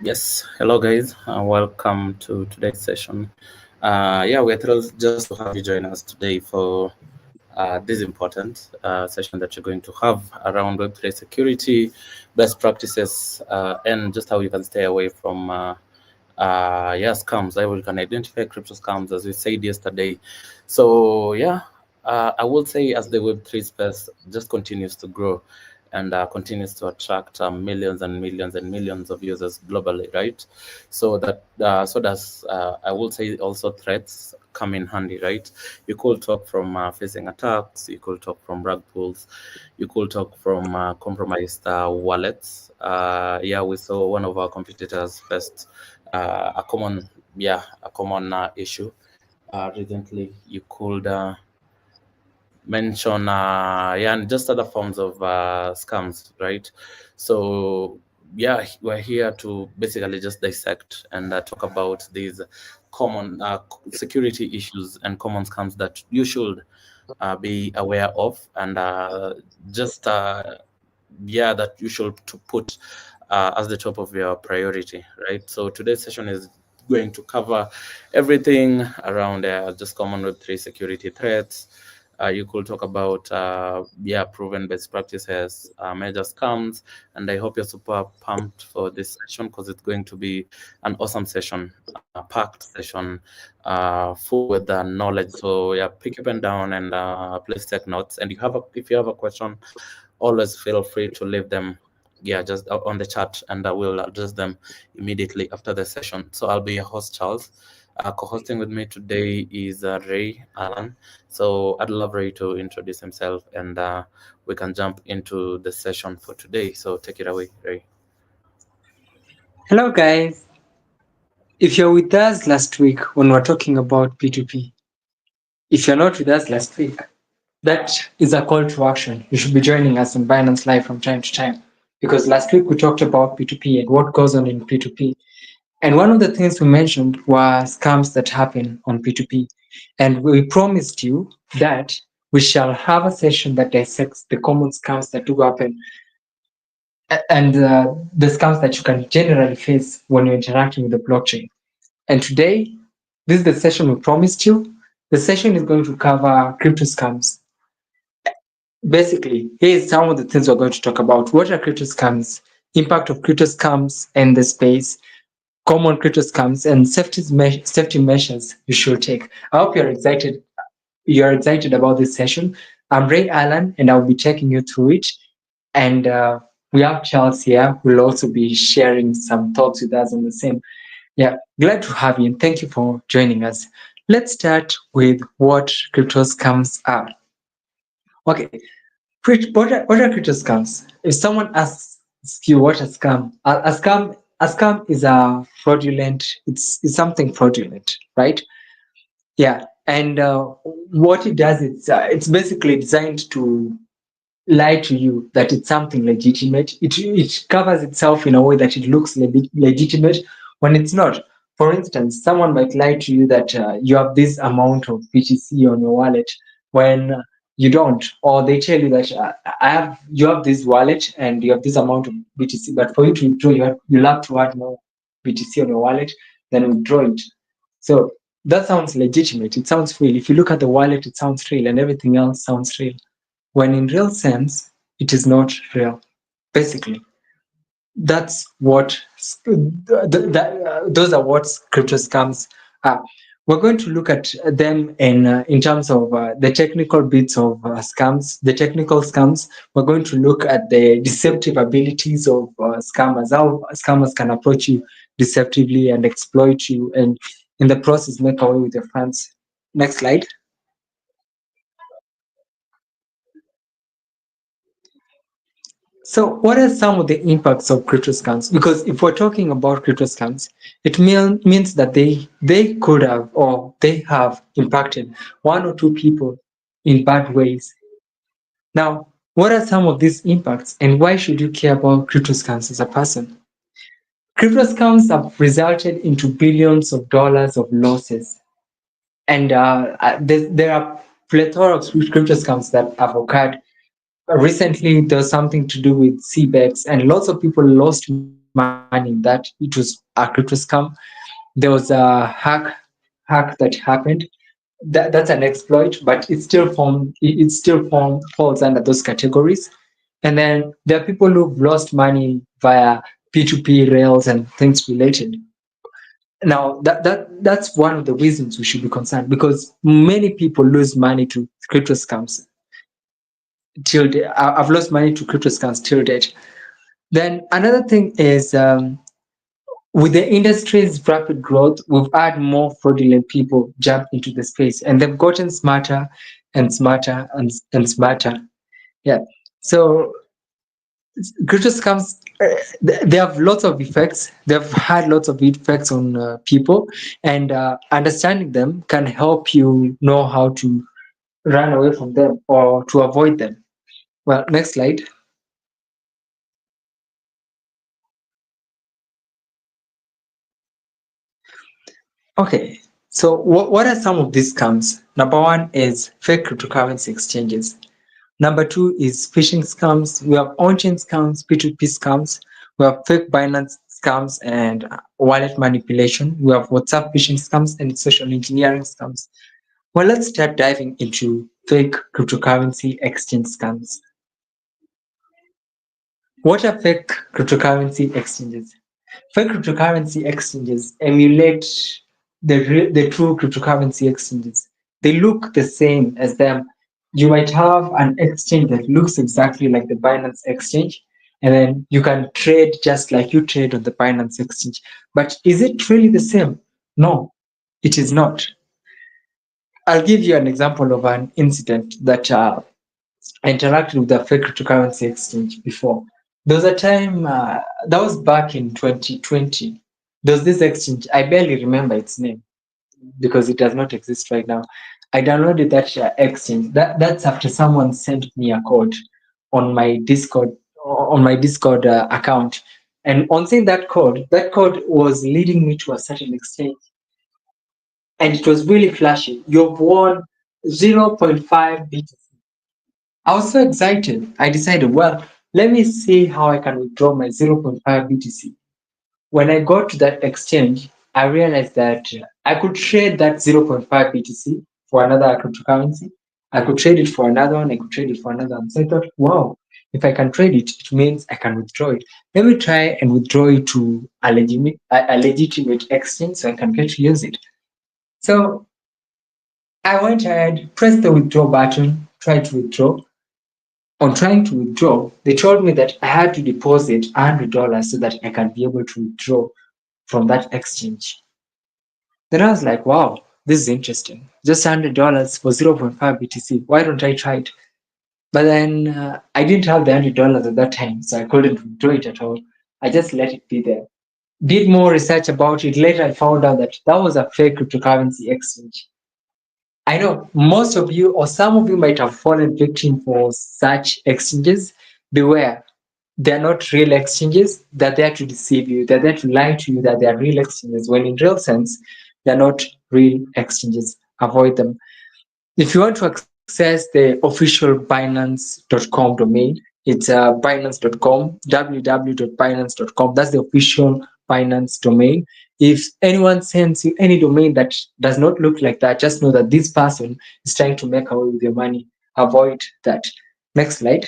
Yes, hello guys, welcome to today's session. We're thrilled just to have you join us today for this important session that you're going to have around Web3 security, best practices, and just how you can stay away from scams. How you can identify crypto scams, as we said yesterday. So I would say as the Web3 space just continues to grow and continues to attract millions and millions and millions of users globally, right? So does I will say also threats come in handy, right? You could talk from phishing attacks, you could talk from rug pulls, you could talk from compromised wallets. We saw one of our competitors first a common issue recently. You could mention and just other forms of scams, right? So we're here to basically just dissect and talk about these common security issues and common scams that you should be aware of, and that you should to put as the top of your priority, right? So today's session is going to cover everything around just common Web3 security threats. You could talk about proven best practices, major scams, and I hope you're super pumped for this session because it's going to be an awesome session, packed session, full with knowledge. So pick your pen down and please take notes. And if you have a question, always feel free to leave them just on the chat, and I will address them immediately after the session. So I'll be your host, Charles. Co-hosting with me today is Ray Alan. So I'd love Ray to introduce himself, and we can jump into the session for today. So take it away, Ray. Hello guys, if you're with us last week when we're talking about P2P, if you're not with us last week, that is a call to action. You should be joining us on Binance Live from time to time, because last week we talked about P2P and what goes on in P2P. And one of the things we mentioned were scams that happen on P2P. And we promised you that we shall have a session that dissects the common scams that do happen and the scams that you can generally face when you're interacting with the blockchain. And today, this is the session we promised you. The session is going to cover crypto scams. Basically, here's some of the things we're going to talk about. What are crypto scams? Impact of crypto scams in the space, common crypto scams, and safety measures you should take. I hope you're excited. You're excited about this session. I'm Ray Allen, and I'll be taking you through it. And we have Charles here, who will also be sharing some thoughts with us on the same. Yeah, glad to have you and thank you for joining us. Let's start with what crypto scams are. Okay, what are crypto scams? If someone asks you what a scam, a scam is a fraudulent. It's something fraudulent, right? Yeah, and what it does, it's basically designed to lie to you that it's something legitimate. It covers itself in a way that it looks legitimate when it's not. For instance, someone might lie to you that you have this amount of BTC on your wallet when you don't, or they tell you that you have this wallet and you have this amount of BTC, but for you to withdraw, you'll have to add more BTC on your wallet, then withdraw it. So that sounds legitimate. It sounds real. If you look at the wallet, it sounds real, and everything else sounds real when in real sense it is not real. Basically, that's what those are what crypto scams are. We're going to look at them in terms of the technical bits of scams, the technical scams. We're going to look at the deceptive abilities of scammers, how scammers can approach you deceptively and exploit you, and in the process make away with your funds. Next slide. So, what are some of the impacts of crypto scams? Because if we're talking about crypto scams, it means that they could have or they have impacted one or two people in bad ways. Now, what are some of these impacts, and why should you care about crypto scams as a person? Crypto scams have resulted into billions of dollars of losses, and there are plethora of crypto scams that have occurred. Recently, there was something to do with CBEX, and lots of people lost millions money in that it was a crypto scam. There was a hack that happened. That's an exploit, but it still falls under those categories. And then there are people who've lost money via P2P rails and things related. Now that's one of the reasons we should be concerned, because many people lose money to crypto scams till date. I've lost money to crypto scams till date. Then another thing is, with the industry's rapid growth, we've had more fraudulent people jump into the space, and they've gotten smarter and smarter and smarter. Yeah. So crypto scams, they have lots of effects. They've had lots of effects on people, and understanding them can help you know how to run away from them or to avoid them. Well, next slide. Okay, so what are some of these scams? Number one is fake cryptocurrency exchanges. Number two is phishing scams. We have on-chain scams, P2P scams. We have fake Binance scams and wallet manipulation. We have WhatsApp phishing scams and social engineering scams. Well, let's start diving into fake cryptocurrency exchange scams. What are fake cryptocurrency exchanges? Fake cryptocurrency exchanges emulate the true cryptocurrency exchanges. They look the same as them. You might have an exchange that looks exactly like the Binance exchange, and then you can trade just like you trade on the Binance exchange. But is it really the same? No, it is not. I'll give you an example of an incident that I interacted with a fake cryptocurrency exchange before. There was a time, that was back in 2020. There was this exchange, I barely remember its name because it does not exist right now. I downloaded that exchange. That's after someone sent me a code on my Discord account. And on seeing that code was leading me to a certain exchange. And it was really flashy. You've won 0.5 BTC. I was so excited. I decided, well, let me see how I can withdraw my 0.5 BTC. When I got to that exchange, I realized that I could trade that 0.5 BTC for another cryptocurrency. I could trade it for another one. I could trade it for another one. So I thought, wow, if I can trade it, it means I can withdraw it. Let me try and withdraw it to a legitimate exchange so I can get to use it. So I went ahead, pressed the withdraw button, tried to withdraw. On trying to withdraw, they told me that I had to deposit $100 so that I can be able to withdraw from that exchange. Then I was like, wow, this is interesting. Just $100 for 0.5 BTC. Why don't I try it? But then I didn't have the $100 at that time, so I couldn't withdraw it at all. I just let it be there. Did more research about it. Later, I found out that that was a fake cryptocurrency exchange. I know most of you or some of you might have fallen victim for such exchanges. Beware, they're not real exchanges. They're there to deceive you. They're there to lie to you that they're real exchanges, when in real sense, they're not real exchanges. Avoid them. If you want to access the official Binance.com domain, it's Binance.com, www.binance.com. That's the official Binance domain. If anyone sends you any domain that does not look like that, just know that this person is trying to make away with your money. Avoid that. Next slide.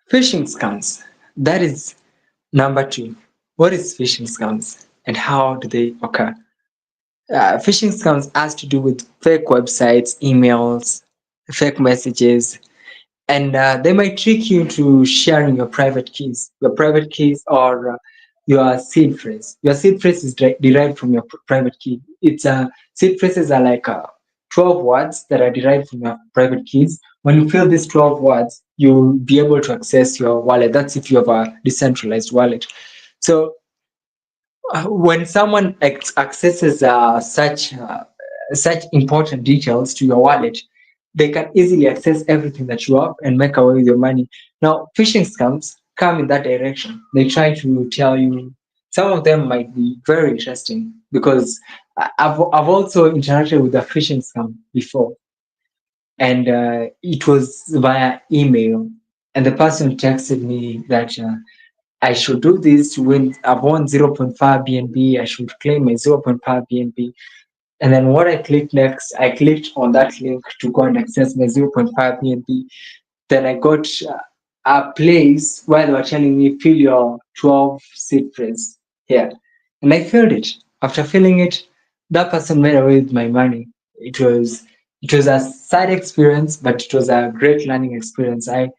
Phishing scams. That is number two. What is phishing scams and how do they occur? Phishing scams has to do with fake websites, emails, fake messages, and they might trick you into sharing your private keys. Your private keys or your seed phrase. Your seed phrase is derived from your private key. Seed phrases are like 12 words that are derived from your private keys. When you fill these 12 words, you'll be able to access your wallet. That's if you have a decentralized wallet. So when someone accesses such important details to your wallet, they can easily access everything that you have and make away with your money. Now, phishing scams come in that direction. They try to tell you. Some of them might be very interesting because I've also interacted with a phishing scam before, and it was via email. and the person texted me that I should do this to win. I've won 0.5 BNB. I should claim my 0.5 BNB. And then what I clicked next, I clicked on that link to go and access my 0.5 BNB. Then I got a place where they were telling me fill your 12 seed phrase here. And I filled it. After filling it, that person went away with my money. It was a sad experience, but it was a great learning experience. I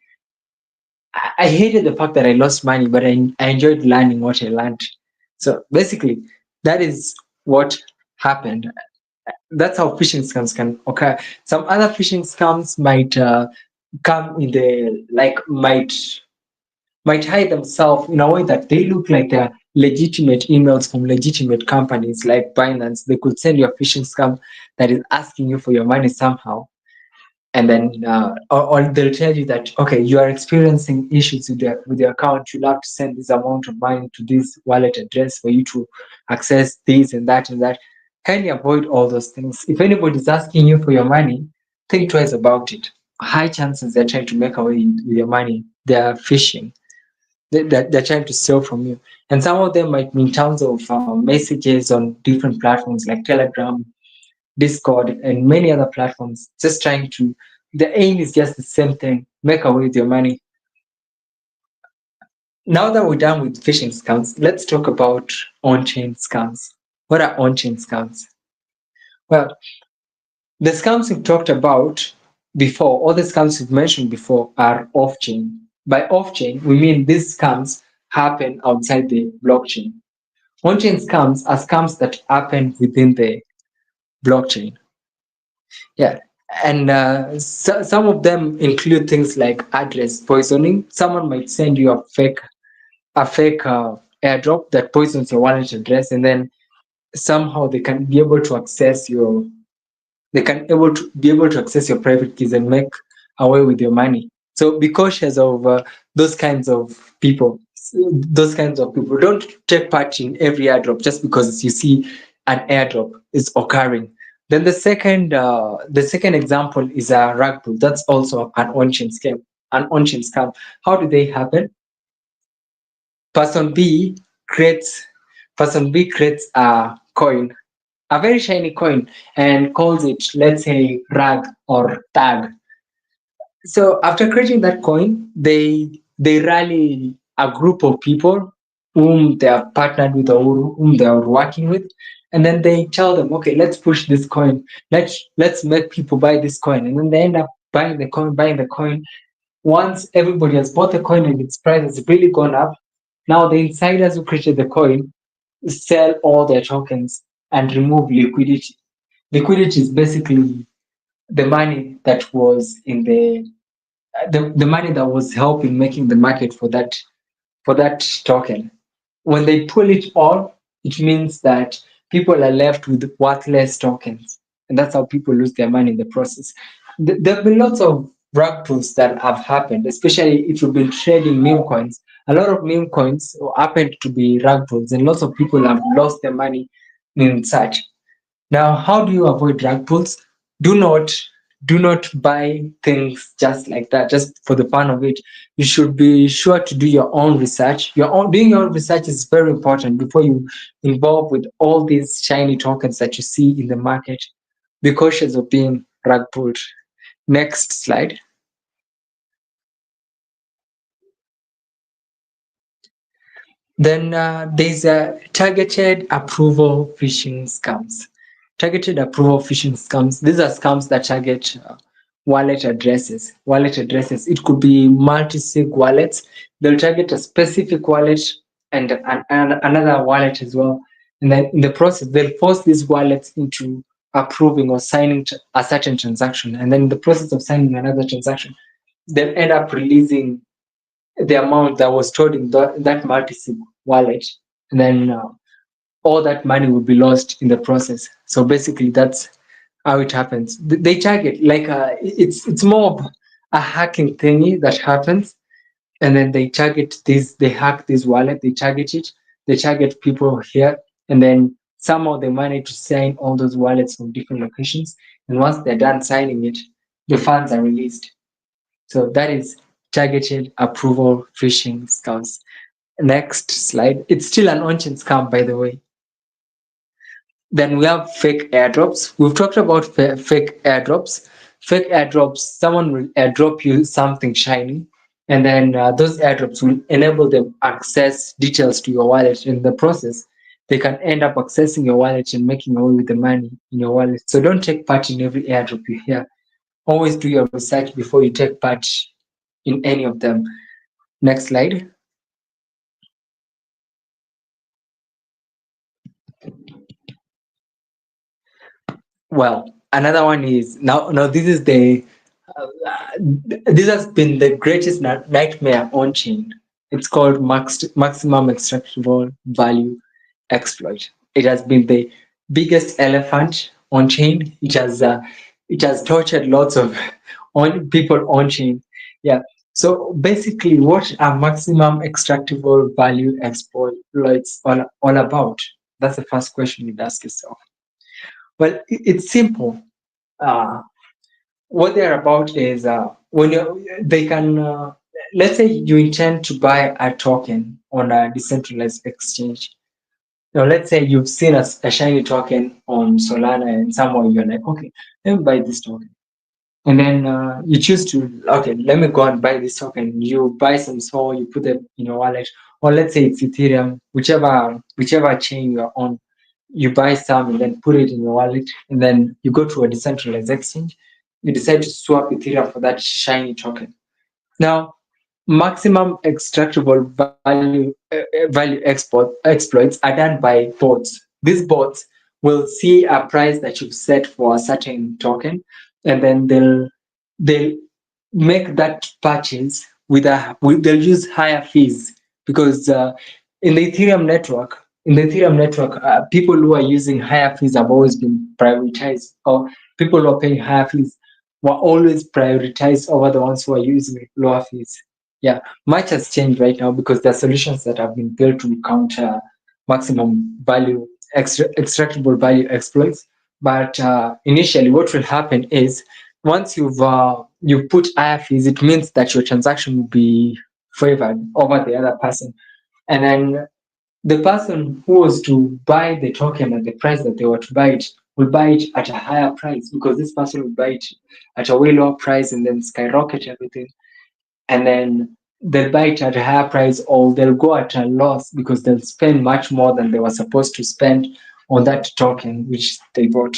hated the fact that I lost money, but I enjoyed learning what I learned. So basically, that is what happened. That's how phishing scams can occur. Some other phishing scams might come in the like might hide themselves in a way that they look like they're legitimate emails from legitimate companies like Binance. They could send you a phishing scam that is asking you for your money somehow, and then or they'll tell you that okay, you are experiencing issues with your account. You'll have to send this amount of money to this wallet address for you to access this and that and that. Kindly avoid all those things. If anybody is asking you for your money, think twice about it. High chances they're trying to make away with your money. They're phishing. They're trying to steal from you. And some of them might be in terms of messages on different platforms like Telegram, Discord, and many other platforms, just trying to, the aim is just the same thing, make away with your money. Now that we're done with phishing scams, let's talk about on-chain scams. What are on-chain scams? Well, the scams we've talked about before, all the scams we've mentioned before are off-chain. By off-chain, we mean these scams happen outside the blockchain. On-chain scams are scams that happen within the blockchain. Yeah. And some of them include things like address poisoning. Someone might send you a fake airdrop that poisons your wallet address, and then somehow they can be able to access your private keys and make away with your money. So be cautious of those kinds of people. Those kinds of people, don't take part in every airdrop just because you see an airdrop is occurring. Then the second example is a rug pull. That's also an on-chain scam. An on-chain scam. How do they happen? Person B creates Person B creates a coin, a very shiny coin, and calls it, let's say, rag or tag. So after creating that coin, they rally a group of people whom they are partnered with or whom they are working with, and then they tell them, okay, let's push this coin. Let's make people buy this coin, and then they end up buying the coin. Once everybody has bought the coin and its price has really gone up, now the insiders who created the coin sell all their tokens and remove liquidity. Liquidity is basically the money that was in the money that was helping making the market for that token. When they pull it all, it means that people are left with worthless tokens, and that's how people lose their money in the process. There have been lots of rug pulls that have happened, especially if you've been trading meme coins. A lot of meme coins happened to be rug pulls, and lots of people have lost their money in such. Now, how do you avoid rug pulls? Do not do not buy things just like that, just for the fun of it. You should be sure to do your own research. Doing your own research is very important before you involve with all these shiny tokens that you see in the market. Be cautious of being rug pulled. Next slide. Then there's a targeted approval phishing scams. Targeted approval phishing scams. These are scams that target wallet addresses. Wallet addresses. It could be multi-sig wallets. They'll target a specific wallet and another wallet as well. And then in the process, they'll force these wallets into approving or signing a certain transaction. And then in the process of signing another transaction, they'll end up releasing the amount that was stored in that multi-sig wallet, and then all that money will be lost in the process. So basically, that's how it happens. They target like it's more of a hacking thingy that happens, and then they target this. They hack this wallet. They target it. They target people here, and then somehow they manage to sign all those wallets from different locations. And once they're done signing it, the funds are released. So that is targeted approval phishing scams. Next slide. It's still an on-chain scam, by the way. Then we have fake airdrops. We've talked about fake airdrops. Fake airdrops, someone will airdrop you something shiny, and then those airdrops will enable them access details to your wallet. In the process, they can end up accessing your wallet and making away with the money in your wallet. So don't take part in every airdrop you hear. Always do your research before you take part in any of them. Next slide. Well, another one is now this is the this has been the greatest nightmare on chain. It's called maximum extractable value exploit. It has been the biggest elephant on chain. It has tortured lots of on people on chain. Yeah. So basically, what are maximum extractable value exploits all about? That's the first question you'd ask yourself. Well, it's simple. Uh, what they're about is when they can, let's say you intend to buy a token on a decentralized exchange. Now, let's say you've seen a shiny token on Solana and somewhere you're like, okay, let me buy this token. And then you choose to, okay, let me go and buy this token. You buy some Sol, you put it in your wallet, or let's say it's Ethereum, whichever chain you're on, you buy some and then put it in your wallet, and then you go to a decentralized exchange. You decide to swap Ethereum for that shiny token. Now, maximum extractable exploits are done by bots. These bots will see a price that you've set for a certain token, and then they'll make that purchase they'll use higher fees because in the Ethereum network, people who are using higher fees have always been prioritized, or people who are paying higher fees were always prioritized over the ones who are using lower fees. Yeah, much has changed right now because there are solutions that have been built to counter maximum value, extractable value exploits. But initially, what will happen is once you've put higher fees, it means that your transaction will be favored over the other person, and then the person who was to buy the token at the price that they were to buy it will buy it at a higher price because this person will buy it at a way lower price and then skyrocket everything, and then they'll buy it at a higher price or they'll go at a loss because they'll spend much more than they were supposed to spend on that token which they bought.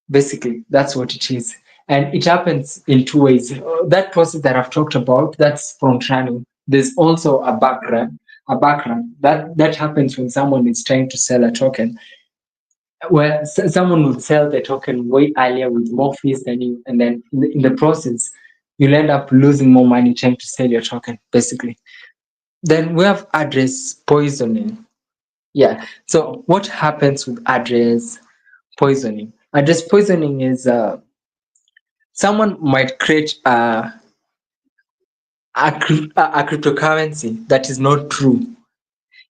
Basically, that's what it is. And it happens in two ways. That process that I've talked about, that's front running. There's also a background. That happens when someone is trying to sell a token, where someone will sell the token way earlier with more fees than you, and then in the process, you'll end up losing more money trying to sell your token, basically. Then we have address poisoning. Yeah. So what happens with address poisoning? Address poisoning is someone might create a cryptocurrency that is not true.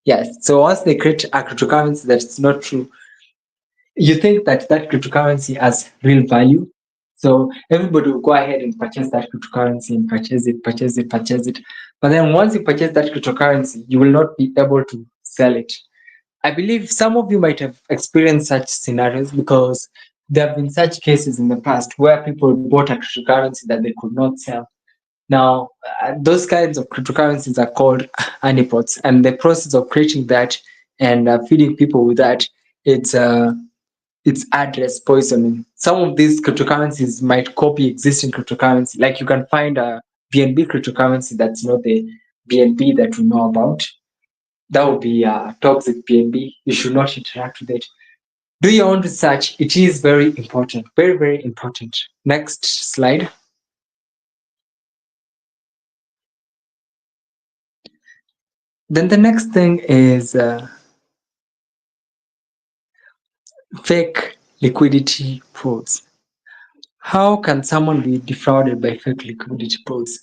Yes. So once they create a cryptocurrency that is not true, you think that that cryptocurrency has real value. So everybody will go ahead and purchase that cryptocurrency and purchase it. But then once you purchase that cryptocurrency, you will not be able to sell it. I believe some of you might have experienced such scenarios because there have been such cases in the past where people bought a cryptocurrency that they could not sell. Now, those kinds of cryptocurrencies are called honeypots, and the process of creating that and feeding people with that, it's address poisoning. Some of these cryptocurrencies might copy existing cryptocurrency. Like you can find a BNB cryptocurrency that's not the BNB that we know about. That would be a toxic BNB. You should not interact with it. Do your own research. It is very important. Very, very important. Next slide. Then the next thing is fake liquidity pools. How can someone be defrauded by fake liquidity pools?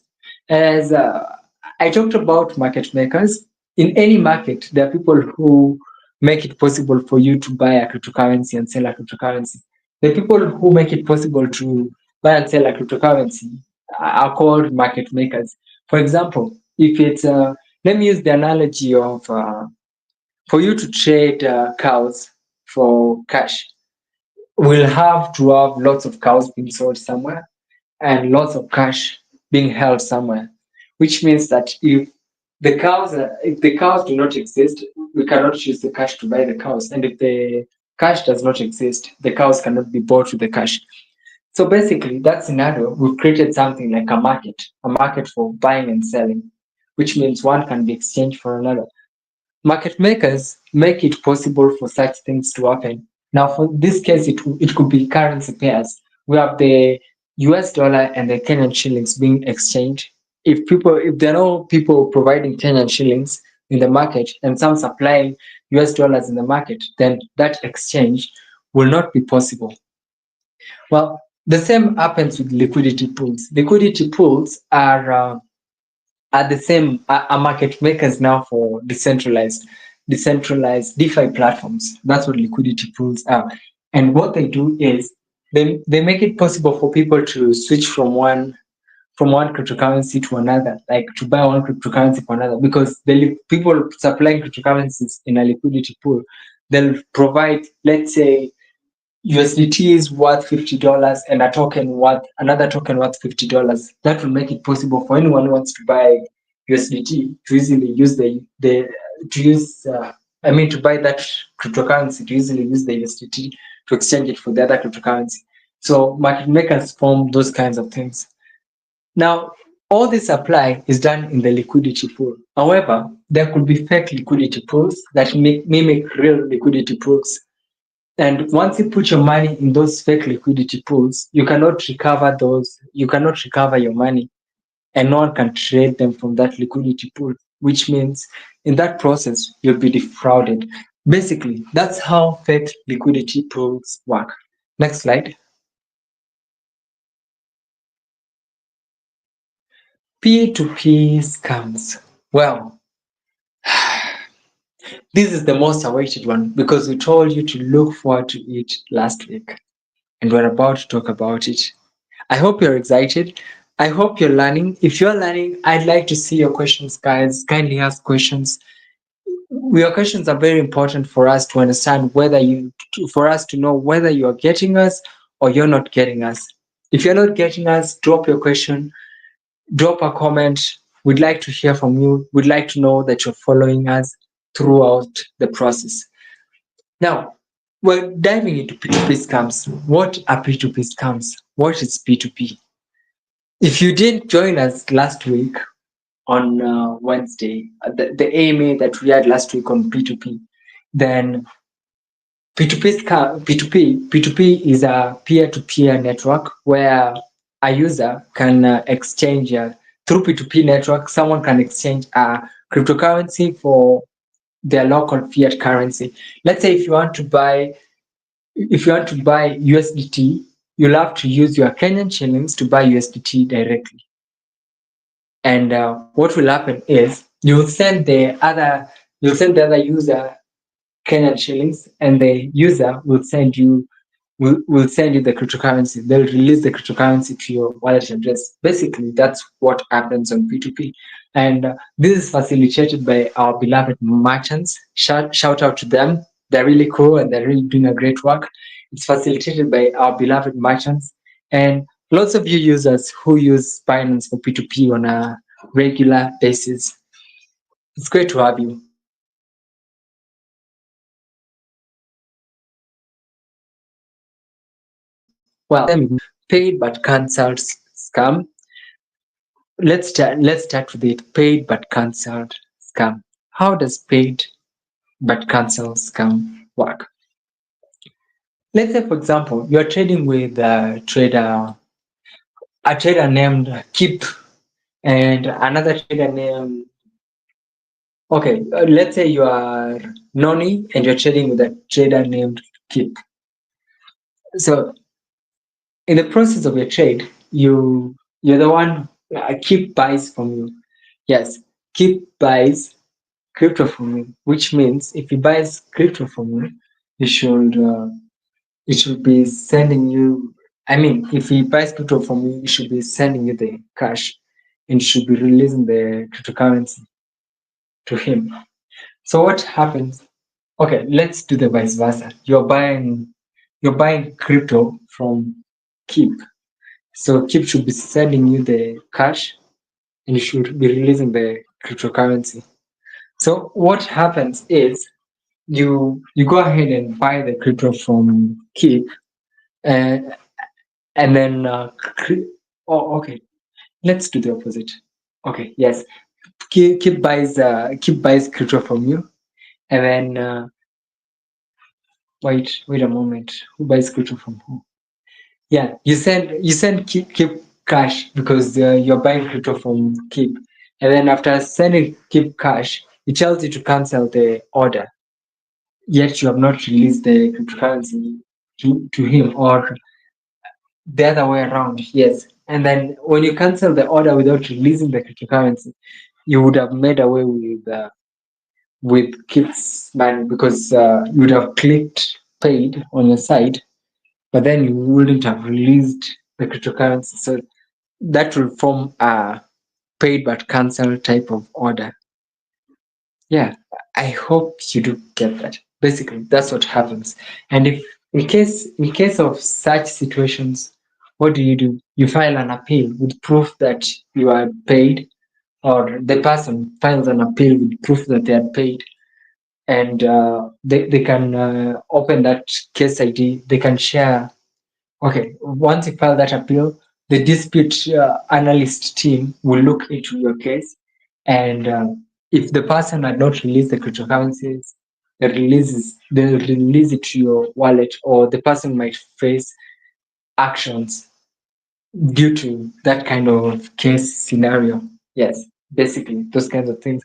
As I talked about market makers, in any market, there are people who make it possible for you to buy a cryptocurrency and sell a cryptocurrency. The people who make it possible to buy and sell a cryptocurrency are called market makers. For example, if it's let me use the analogy of for you to trade cows for cash, we'll have to have lots of cows being sold somewhere and lots of cash being held somewhere, which means that if the cows do not exist, we cannot use the cash to buy the cows, and if the cash does not exist, the cows cannot be bought with the cash. So basically, that scenario, we've created something like a market for buying and selling, which means one can be exchanged for another. Market makers make it possible for such things to happen. Now, for this case, it could be currency pairs. We have the US dollar and the Kenyan shillings being exchanged. If there are no people providing Kenyan shillings in the market and some supplying US dollars in the market, then that exchange will not be possible. Well, the same happens with liquidity pools. Liquidity pools are the same are market makers now for decentralized DeFi platforms. That's what liquidity pools are. And what they do is they make it possible for people to switch from one cryptocurrency to another, like to buy one cryptocurrency for another, because the people supplying cryptocurrencies in a liquidity pool, they'll provide, let's say, USDT is worth $50 and another token worth $50. That will make it possible for anyone who wants to buy USDT to easily use the to use to buy that cryptocurrency, to easily use the USDT to exchange it for the other cryptocurrency. So market makers form those kinds of things. Now, all this supply is done in the liquidity pool. However, there could be fake liquidity pools that mimic real liquidity pools. And once you put your money in those fake liquidity pools, you cannot recover your money, and no one can trade them from that liquidity pool, which means in that process, you'll be defrauded. Basically, that's how fake liquidity pools work. Next slide. P2P scams. Well, this is the most awaited one because we told you to look forward to it last week, and we're about to talk about it. I hope you're excited. I hope you're learning. If you're learning, I'd like to see your questions, guys. Kindly ask questions. Your questions are very important for us to understand for us to know whether you're getting us or you're not getting us. If you're not getting us, drop your question, drop a comment. We'd like to hear from you. We'd like to know that you're following us throughout the process. Now, we're diving into P2P scams. What are P2P scams? What is P2P? If you did join us last week on Wednesday, the AMA that we had last week on P2P, then P2P is a peer-to-peer network where a user can exchange through P2P network. Someone can exchange a cryptocurrency for their local fiat currency. Let's say if you want to buy USDT, you'll have to use your Kenyan shillings to buy USDT directly. And what will happen is you'll send the other user Kenyan shillings, and the user will send you the cryptocurrency. They'll release the cryptocurrency to your wallet address. Basically, that's what happens on P2P. And this is facilitated by our beloved merchants. Shout out to them. They're really cool and they're really doing a great work. It's facilitated by our beloved merchants. And lots of you users who use Binance for P2P on a regular basis. It's great to have you. Well, paid but cancelled scam. Let's start with it. Paid but cancelled scam. How does paid but cancelled scam work? Let's say, for example, you're trading with a trader named Kip and another trader named. Okay, let's say you are Noni and you're trading with a trader named Kip. So, in the process of your trade, you're the one Kip buys from you. Yes, Kip buys crypto from you, which means if he buys crypto from you, he should be sending you. I mean, if he buys crypto from you, he should be sending you the cash. and should be releasing the cryptocurrency to him. So what happens? Okay, let's do the vice versa. You're buying crypto from Keep. So Keep should be sending you the cash and you should be releasing the cryptocurrency. So what happens is you go ahead and buy the crypto from Keep, uh, and then okay, let's do the opposite. Okay, yes, Keep buys crypto from you, and then wait a moment, who buys crypto from who? Yeah, you send Keep cash because you're buying crypto from Keep, and then after sending Keep cash, it tells you to cancel the order. Yet you have not released the cryptocurrency to him, or the other way around. Yes, and then when you cancel the order without releasing the cryptocurrency, you would have made away with Keep's money because you would have clicked paid on your side, but then you wouldn't have released the cryptocurrency. So that will form a paid but cancelled type of order. Yeah, I hope you do get that. Basically, that's what happens. And if in case of such situations, what do? You file an appeal with proof that you are paid, or the person files an appeal with proof that they are paid, and they can open that case ID. They can share. Okay, once you file that appeal, the dispute analyst team will look into your case, and if the person had not released the cryptocurrencies, they'll release it to your wallet, or the person might face actions due to that kind of case scenario. Yes, basically those kinds of things.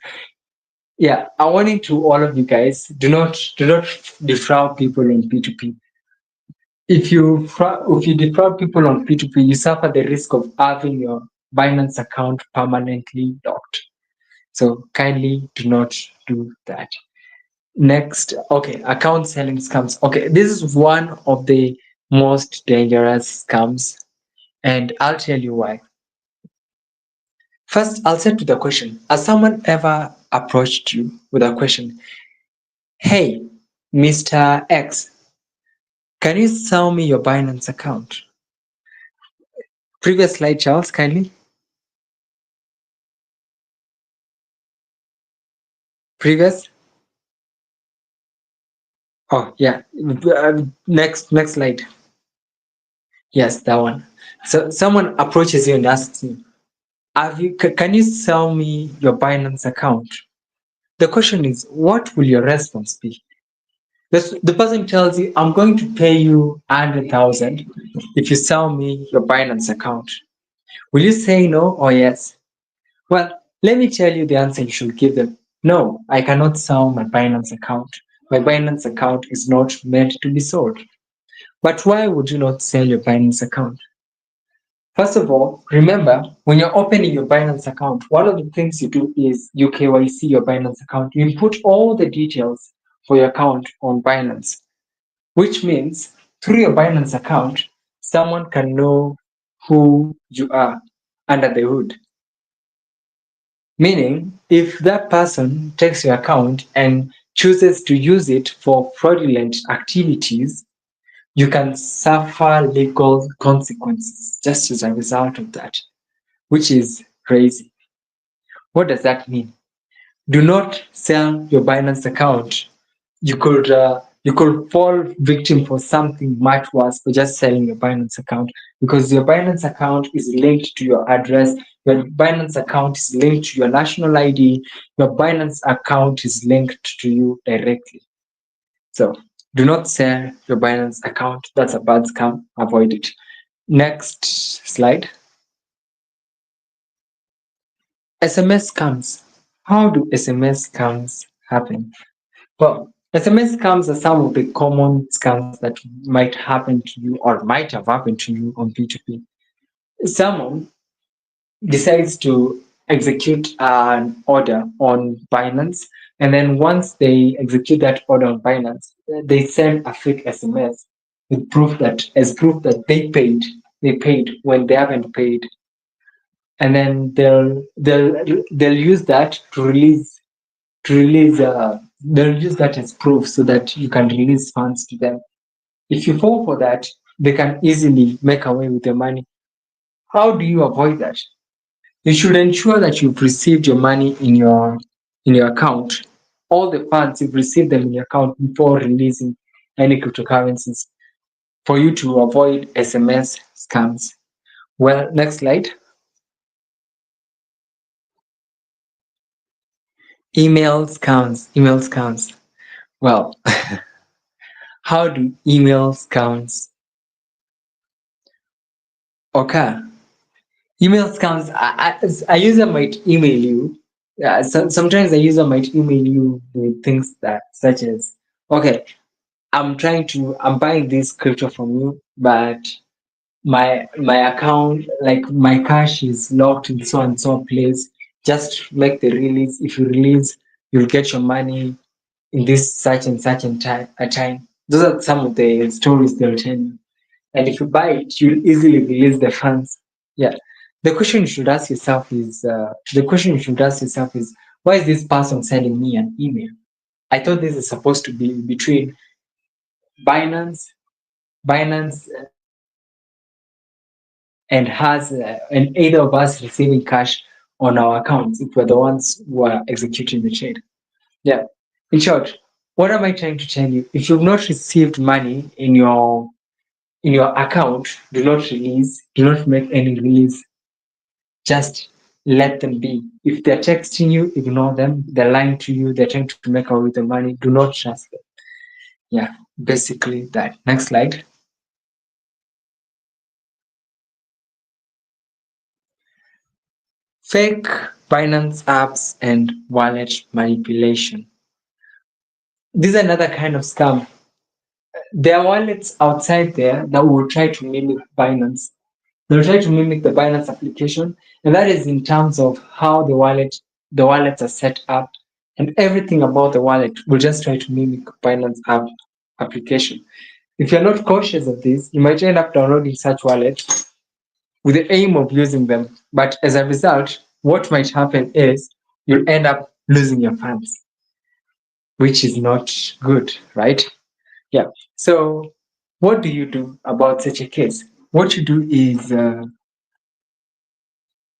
Yeah, I warning to all of you guys: do not defraud people on P2P. If you defraud people on P2P, you suffer the risk of having your Binance account permanently locked. So kindly do not do that. Next, okay, account selling scams. Okay, this is one of the most dangerous scams, and I'll tell you why. First, I'll set to the question: has someone ever approached you with a question? Hey, Mr. X, can you sell me your Binance account? Previous slide, Charles, kindly. Previous. Oh, yeah. Next slide. Yes, that one. So someone approaches you and asks you, can you sell me your Binance account? The question is, what will your response be? The person tells you, I'm going to pay you 100,000 if you sell me your Binance account. Will you say no or yes? Well, let me tell you the answer you should give them. No, I cannot sell my Binance account. My Binance account is not meant to be sold. But why would you not sell your Binance account? First of all, remember, when you're opening your Binance account, one of the things you do is you KYC your Binance account. You input all the details for your account on Binance, which means through your Binance account, someone can know who you are under the hood. Meaning, if that person takes your account and chooses to use it for fraudulent activities, you can suffer legal consequences just as a result of that, which is crazy. What does that mean? Do not sell your Binance account. You could fall victim for something much worse for just selling your Binance account, because your Binance account is linked to your address. Your Binance account is linked to your national ID. Your Binance account is linked to you directly. So do not sell your Binance account. That's a bad scam. Avoid it. Next slide. SMS scams. How do SMS scams happen? Well, SMS scams are some of the common scams that might happen to you or might have happened to you on P2P. Someone decides to execute an order on Binance, and then once they execute that order on Binance, they send a fake SMS with proof that they paid when they haven't paid. and then they'll use that to release they'll use that as proof so that you can release funds to them. If you fall for that, they can easily make away with your money. How do you avoid that? You should ensure that you've received your money in your account, all the funds you've received them in your account before releasing any cryptocurrencies, for you to avoid SMS scams. Well, next slide. Email scams. Email scams. Well, how do email scams occur? Email scams. A user might email you. Sometimes a user might email you with things that, such as, okay, I'm buying this crypto from you, but my account, like my cash is locked in so and so place. Just make the release. If you release, you'll get your money in this such and such and time. Those are some of the stories they'll tell you. And if you buy it, you'll easily release the funds. Yeah. The question you should ask yourself is, why is this person sending me an email? I thought this is supposed to be between Binance, Binance, and has and either of us receiving cash on our accounts if we're the ones who are executing the trade. Yeah. In short, what am I trying to tell you? If you've not received money in your account, do not release, do not make any release. Just let them be. If they're texting you, ignore them. They're lying to you, they're trying to make away with the money. Do not trust them. Yeah, basically that. Next slide. Fake Binance apps and wallet manipulation. This is another kind of scam. There are wallets outside there that will try to mimic Binance. They'll try to mimic the Binance application, and that is in terms of how the wallets are set up, and everything about the wallet will just try to mimic Binance application. If you're not cautious of this, you might end up downloading such wallets with the aim of using them. But as a result, what might happen is you'll end up losing your funds, which is not good, right? Yeah. So, what do you do about such a case? What you do is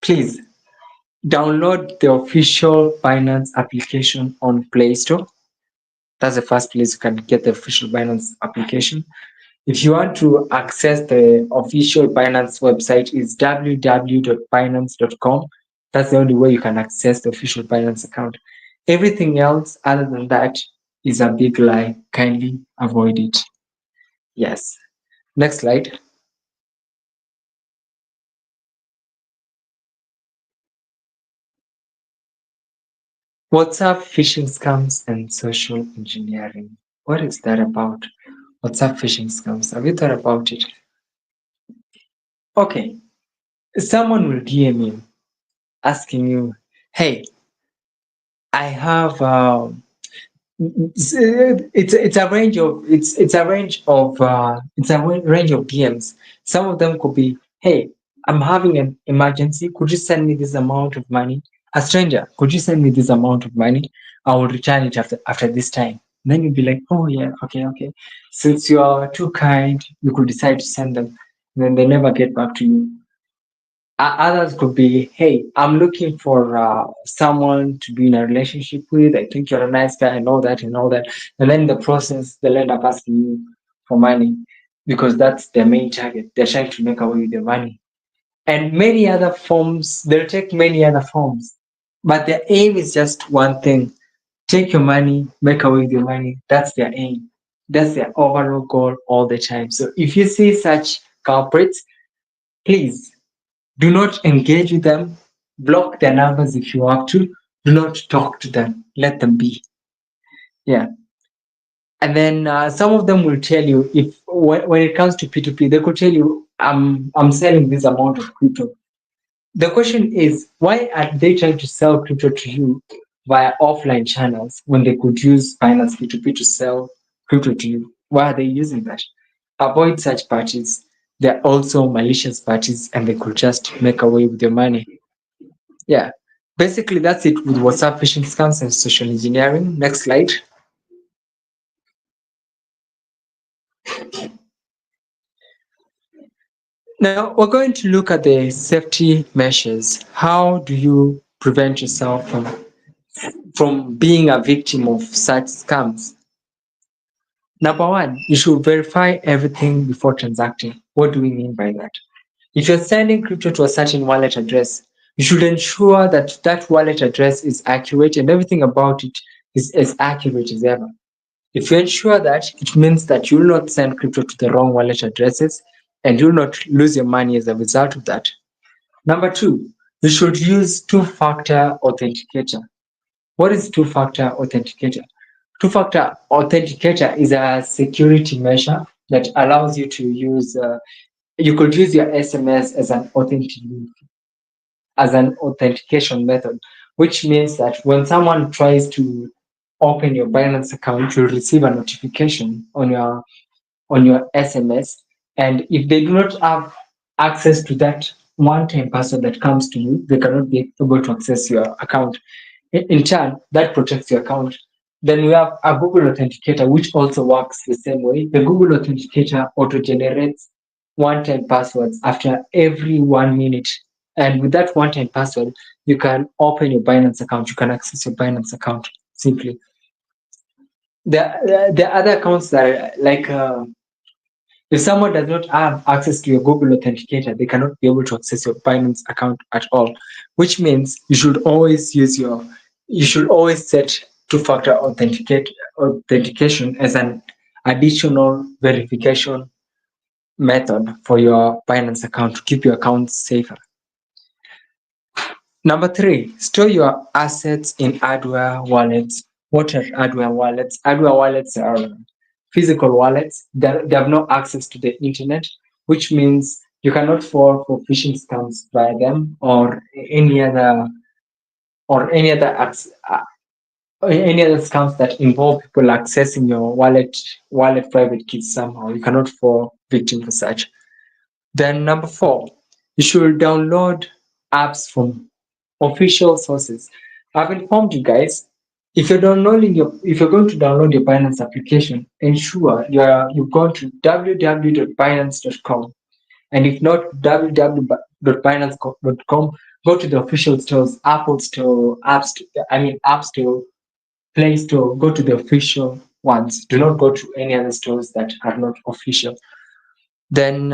please download the official Binance application on Play Store. That's the first place you can get the official Binance application. If you want to access the official Binance website, is www.binance.com. That's the only way you can access the official Binance account. Everything else other than that is a big lie. Kindly avoid it. Yes. Next slide. WhatsApp phishing scams and social engineering. What is that about? WhatsApp phishing scams. Have you thought about it? Okay. Someone will DM you asking you, hey, I have it's a range of range of DMs. Some of them could be, hey, I'm having an emergency. Could you send me this amount of money? A stranger, could you send me this amount of money? I will return it after this time. Then you'd be like, oh yeah, okay. Since you are too kind, you could decide to send them. Then they never get back to you. Others could be, hey, I'm looking for someone to be in a relationship with. I think you're a nice guy and all that. And then in the process, they'll end up asking you for money because that's their main target. They're trying to make away with their money. And many other forms, they'll take many other forms. But their aim is just one thing: take your money, make away with your money. That's their aim. That's their overall goal all the time. So if you see such culprits, please do not engage with them. Block their numbers if you have to. Do not talk to them. Let them be. Yeah. And then some of them will tell you, if when it comes to P2P, they could tell you, I'm selling this amount of crypto. The question is, why are they trying to sell crypto to you via offline channels when they could use Binance P2P to sell crypto to you? Why are they using that? Avoid such parties. They're also malicious parties and they could just make away with your money. Yeah. Basically, that's it with WhatsApp phishing scams and social engineering. Next slide. Now, we're going to look at the safety measures. How do you prevent yourself from being a victim of such scams? Number one, you should verify everything before transacting. What do we mean by that? If you're sending crypto to a certain wallet address, you should ensure that that wallet address is accurate and everything about it is as accurate as ever. If you ensure that, it means that you will not send crypto to the wrong wallet addresses and you will not lose your money as a result of that. Number two, you should use two-factor authenticator. What is two-factor authenticator? Two-factor authenticator is a security measure that allows you to use, you could use your SMS as an authentication method, which means that when someone tries to open your Binance account, you'll receive a notification on your SMS. And if they do not have access to that one-time password that comes to you, they cannot be able to access your account. In turn, that protects your account. Then we have a Google Authenticator, which also works the same way. The Google Authenticator auto-generates one-time passwords after every 1 minute. And with that one-time password, you can open your Binance account. You can access your Binance account simply. The other accounts that are like if someone does not have access to your Google Authenticator, they cannot be able to access your Binance account at all, which means you should always set two-factor authentication as an additional verification method for your Binance account to keep your account safer. Number three, store your assets in hardware wallets. What are hardware wallets? Hardware wallets are physical wallets that they have no access to the internet, which means you cannot fall for phishing scams via them or any other any other scams that involve people accessing your wallet private keys somehow. You cannot fall victim to such. Then number four, you should download apps from official sources. I've informed you guys. If you're going to download your Binance application, ensure you've gone to www.binance.com, and if not www.binance.com, go to the official stores, Apple Store, App Store, Play Store. Go to the official ones. Do not go to any other stores that are not official. Then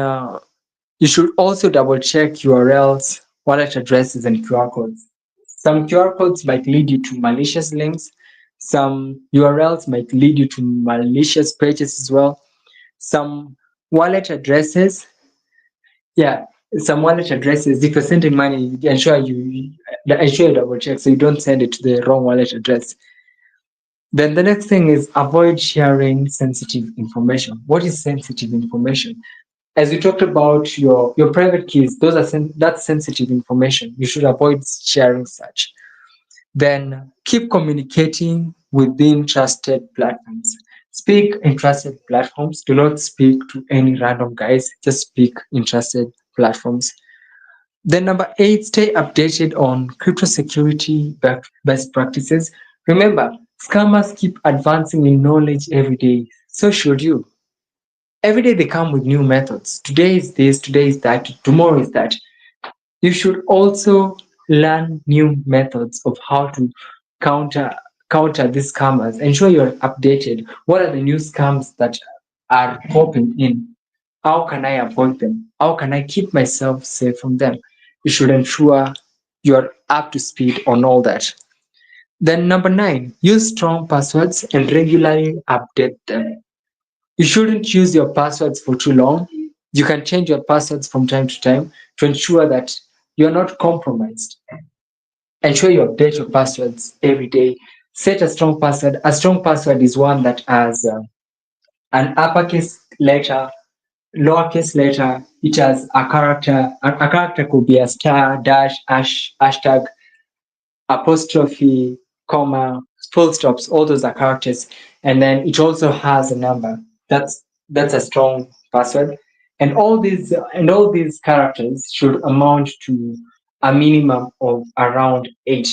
you should also double check URLs, wallet addresses, and QR codes. Some QR codes might lead you to malicious links. Some URLs might lead you to malicious pages as well. Some wallet addresses, yeah, some wallet addresses, if you're sending money, ensure you double check so you don't send it to the wrong wallet address. Then the next thing is avoid sharing sensitive information. What is sensitive information? As we talked about your private keys, that's sensitive information. You should avoid sharing such. Then keep communicating within trusted platforms. Speak in trusted platforms. Do not speak to any random guys. Just speak in trusted platforms. Then number 8, stay updated on crypto security best practices. Remember, scammers keep advancing in knowledge every day. So should you. Every day they come with new methods. Today is this, today is that, tomorrow is that. You should also learn new methods of how to counter these scammers. Ensure you're updated. What are the new scams that are popping in? How can I avoid them? How can I keep myself safe from them? You should ensure you're up to speed on all that. Then number 9, use strong passwords and regularly update them. You shouldn't use your passwords for too long. You can change your passwords from time to time to ensure that you're not compromised. Ensure you update your passwords every day. Set a strong password. A strong password is one that has an uppercase letter, lowercase letter. It has a character. A character could be a star, dash, hashtag, apostrophe, comma, full stops. All those are characters, and then it also has a number. That's a strong password, and all these characters should amount to a minimum of around 8.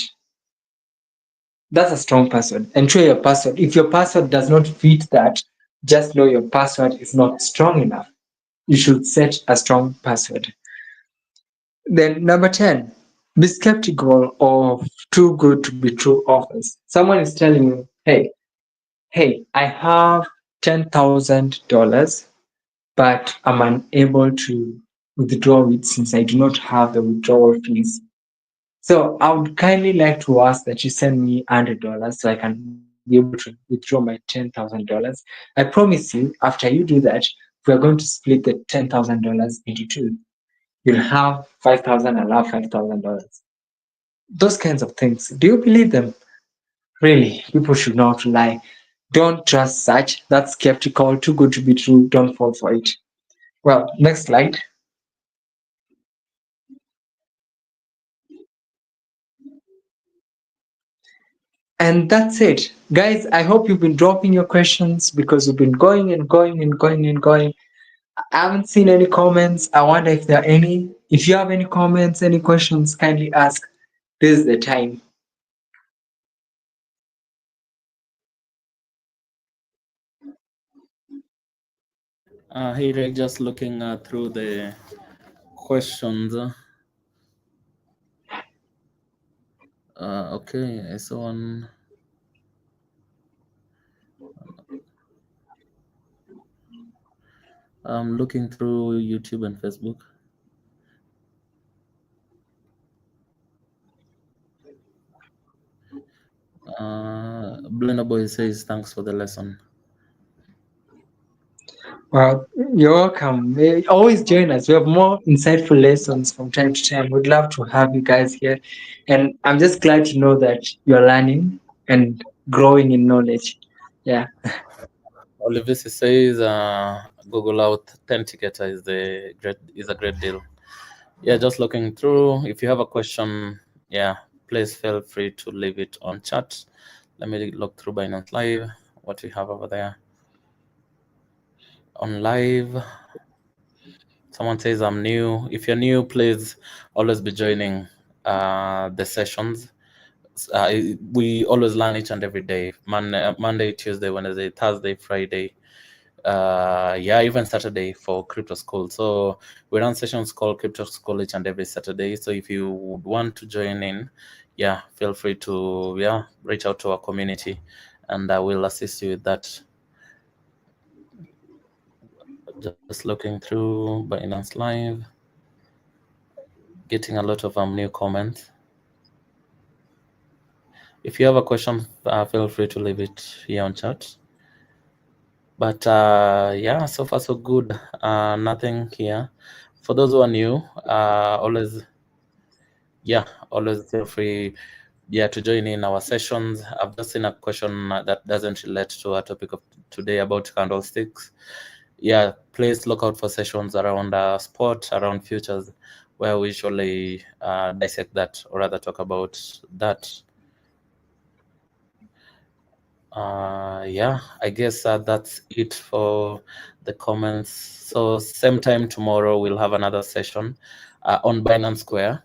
That's a strong password. Ensure your password. If your password does not fit that, just know your password is not strong enough. You should set a strong password. Then number 10, be skeptical of too good to be true offers. Someone is telling you, hey, I have $10,000, but I'm unable to withdraw it since I do not have the withdrawal fees. So I would kindly like to ask that you send me $100 so I can be able to withdraw my $10,000. I promise you, after you do that, we are going to split the $10,000 into two. You'll have 5,000, I'll have $5,000. Those kinds of things. Do you believe them? Really, people should not lie. Don't trust such. That's skeptical, too good to be true. Don't fall for it. Well, next slide. And that's it. Guys, I hope you've been dropping your questions because we've been going and going and going and going. I haven't seen any comments. I wonder if there are any. If you have any comments, any questions, kindly ask. This is the time. Hey, Rick, just looking through the questions. Okay, I saw one. I'm looking through YouTube and Facebook. Blender Boy says, thanks for the lesson. Well, you're welcome. Always join us. We have more insightful lessons from time to time. We'd love to have you guys here. And I'm just glad to know that you're learning and growing in knowledge. Yeah. Olivis says, Google Authenticator is a great deal. Yeah, just looking through. If you have a question, yeah, please feel free to leave it on chat. Let me look through Binance Live, what we have over there. On live, someone says I'm new. If you're new, please always be joining the sessions. We always learn each and every day. Monday, Tuesday, Wednesday, Thursday, Friday. Yeah, even Saturday for Crypto School. So we run sessions called Crypto School each and every Saturday. So if you would want to join in, yeah, feel free to reach out to our community, and I will assist you with that. Just looking through Binance Live, getting a lot of new comments. If you have a question, feel free to leave it here on chat. But yeah, so far so good. Nothing here. For those who are new, always feel free to join in our sessions. I've just seen a question that doesn't relate to our topic of today about candlesticks. Yeah, please look out for sessions around spot, around futures, where we usually dissect that, or rather talk about that. Yeah, I guess that's it for the comments. So same time tomorrow, we'll have another session on Binance Square.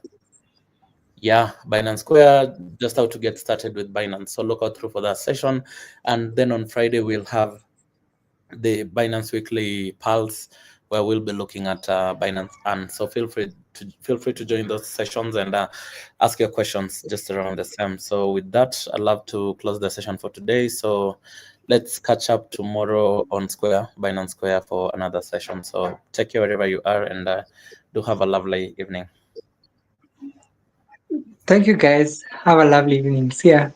Yeah, Binance Square, just how to get started with Binance. So look out through for that session. And then on Friday, we'll have the Binance Weekly Pulse, where we'll be looking at Binance. And so feel free to join those sessions and ask your questions just around the same. So with that, I'd love to close the session for today. So let's catch up tomorrow on Binance Square for another session. So take care wherever you are, and do have a lovely evening. Thank you, guys. Have a lovely evening. See ya.